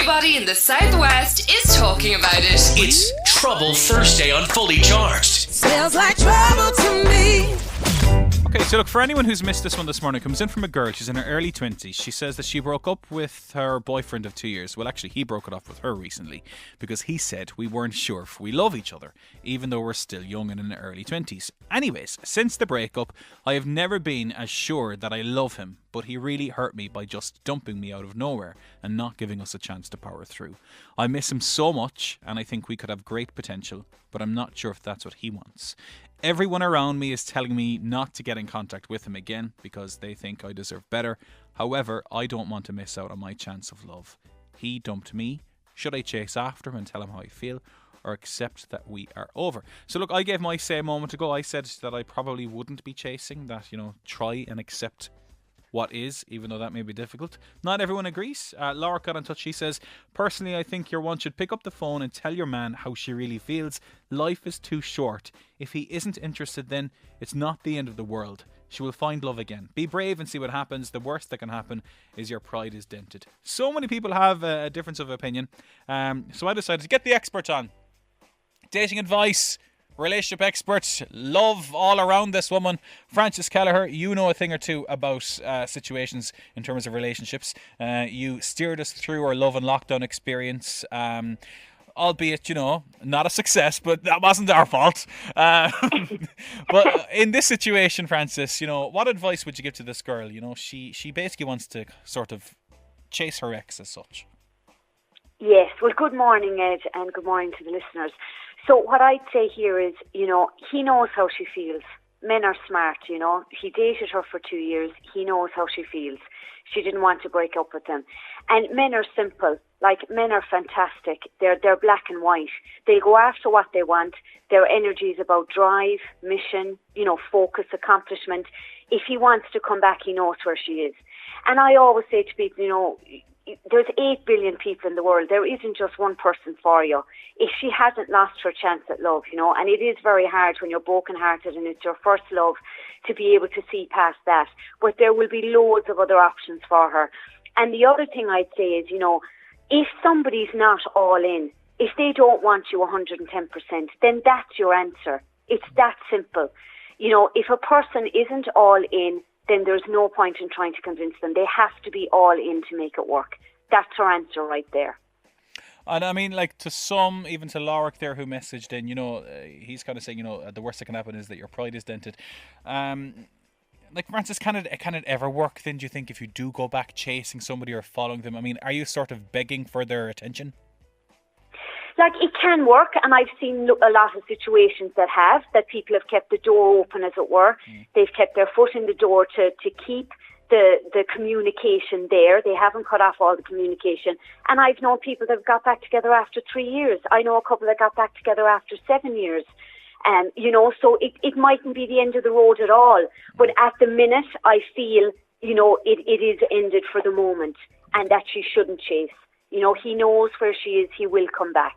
Everybody in the Southwest is talking about it. It's Trouble Thursday on Fully Charged. Smells like trouble to me. Okay, so look, for anyone who's missed this one this morning, it comes in from a girl. She's in her early 20s. She says that she broke up with her boyfriend of 2 years. Well, actually, he broke it off with her recently because he said we weren't sure if we love each other, even though we're still young and in the early 20s. Anyways, since the breakup, I have never been as sure that I love him, but he really hurt me by just dumping me out of nowhere and not giving us a chance to power through. I miss him so much, and I think we could have great potential, but I'm not sure if that's what he wants. Everyone around me is telling me not to get in contact with him again because they think I deserve better. However, I don't want to miss out on my chance of love. He dumped me. Should I chase after him and tell him how I feel, or accept that we are over? So look, I gave my say a moment ago. I said that I probably wouldn't be chasing, that, try and accept what is, even though that may be difficult. Not everyone agrees. Laura got in touch. She says, personally, I think your one should pick up the phone and tell your man how she really feels. Life is too short. If he isn't interested, then it's not the end of the world. She will find love again. Be brave and see what happens. The worst that can happen is your pride is dented. So many people have a difference of opinion. So I decided to get the expert on. Dating advice, relationship experts, love all around this woman. Frances Kelleher, you know a thing or two about situations in terms of relationships. You steered us through our love and lockdown experience. Albeit, not a success, but that wasn't our fault. But in this situation, Frances, what advice would you give to this girl? She basically wants to sort of chase her ex as such. Yes, well, good morning, Ed, and good morning to the listeners. So what I'd say here is, he knows how she feels. Men are smart, He dated her for 2 years. He knows how she feels. She didn't want to break up with him. And men are simple. Men are fantastic. They're black and white. They go after what they want. Their energy is about drive, mission, focus, accomplishment. If he wants to come back, he knows where she is. And I always say to people, there's 8 billion people in the world. There isn't just one person for you. If she hasn't lost her chance at love, and it is very hard when you're broken-hearted and it's your first love to be able to see past that. But there will be loads of other options for her. And the other thing I'd say is, if somebody's not all in, if they don't want you 110%, then that's your answer. It's that simple. If a person isn't all in, then there's no point in trying to convince them. They have to be all in to make it work. That's her answer right there. And I mean, to some, even to Lorik there who messaged in, he's kind of saying, the worst that can happen is that your pride is dented. Frances, can it ever work then, do you think, if you do go back chasing somebody or following them? I mean, are you sort of begging for their attention? It can work, and I've seen a lot of situations that people have kept the door open, as it were. They've kept their foot in the door to keep the communication there. They haven't cut off all the communication. And I've known people that have got back together after 3 years. I know a couple that got back together after 7 years. So it mightn't be the end of the road at all. But at the minute, I feel, it is ended for the moment, and that she shouldn't chase. He knows where she is. He will come back.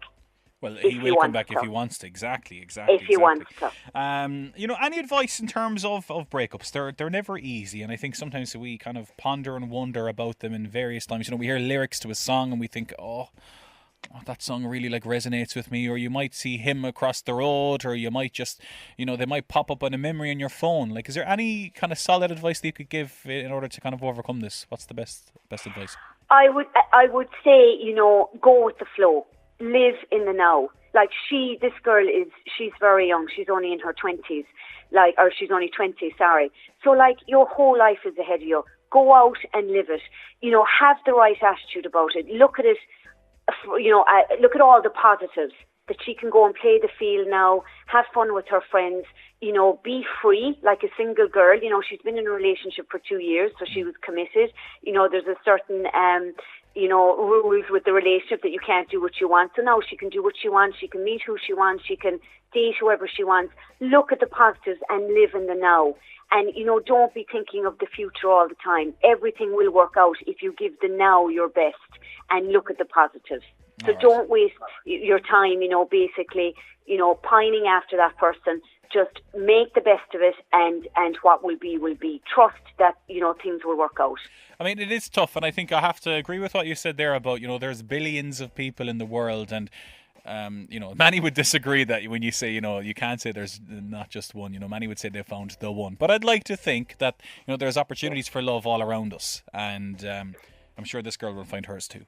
Well, he will come back if he wants to. Exactly. If he wants to. Any advice in terms of breakups? They're never easy, and I think sometimes we kind of ponder and wonder about them in various times. We hear lyrics to a song and we think, oh, that song really resonates with me. Or you might see him across the road, or you might just, they might pop up on a memory on your phone. Is there any kind of solid advice that you could give in order to kind of overcome this? What's the best advice? I would say, go with the flow. Live in the now. This girl she's very young. She's only in her 20s. Or she's only 20, sorry. So, your whole life is ahead of you. Go out and live it. Have the right attitude about it. Look at it, look at all the positives. That she can go and play the field now, have fun with her friends, be free like a single girl. She's been in a relationship for 2 years, so she was committed. There's a certain, rules with the relationship that you can't do what you want. So now she can do what she wants. She can meet who she wants. She can date whoever she wants. Look at the positives and live in the now. And, don't be thinking of the future all the time. Everything will work out if you give the now your best and look at the positives. So All right. don't waste your time, basically, pining after that person. Just make the best of it, and what will be will be. Trust that, things will work out. I mean, it is tough, and I think I have to agree with what you said there about, there's billions of people in the world, and many would disagree that when you say, you can't say there's not just one. Many would say they found the one. But I'd like to think that, there's opportunities for love all around us, and I'm sure this girl will find hers too.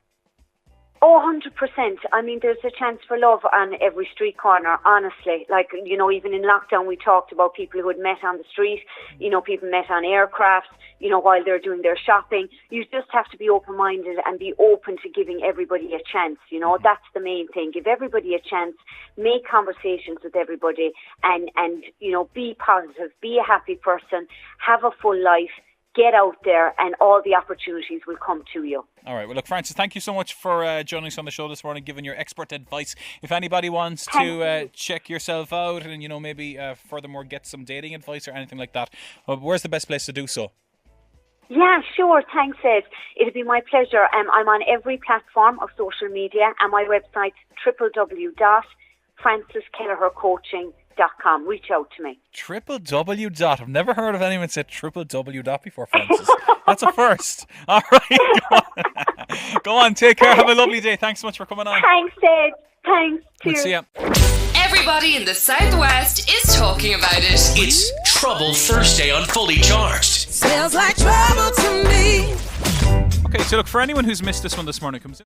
Oh, 100%. I mean, there's a chance for love on every street corner, honestly. Like, even in lockdown, we talked about people who had met on the street, people met on aircraft, while they're doing their shopping. You just have to be open-minded and be open to giving everybody a chance, That's the main thing. Give everybody a chance, make conversations with everybody, and be positive, be a happy person, have a full life. Get out there, and all the opportunities will come to you. All right. Well, look, Frances, thank you so much for joining us on the show this morning, giving your expert advice. If anybody wants to check yourself out and, maybe furthermore get some dating advice or anything like that, where's the best place to do so? Yeah, sure. Thanks, Ed. It'll be my pleasure. I'm on every platform of social media, and my website, www.franceskellehercoaching.com. Reach out to me. www. I've never heard of anyone say www. before, Frances. That's a first. All right. Go on. Take care. Have a lovely day. Thanks so much for coming on. Thanks, Ed. Thanks. We'll Cheers. see ya. Everybody in the Southwest is talking about it. It's Trouble Thursday on Fully Charged. Smells like trouble to me. Okay, so look, for anyone who's missed this one this morning, comes in.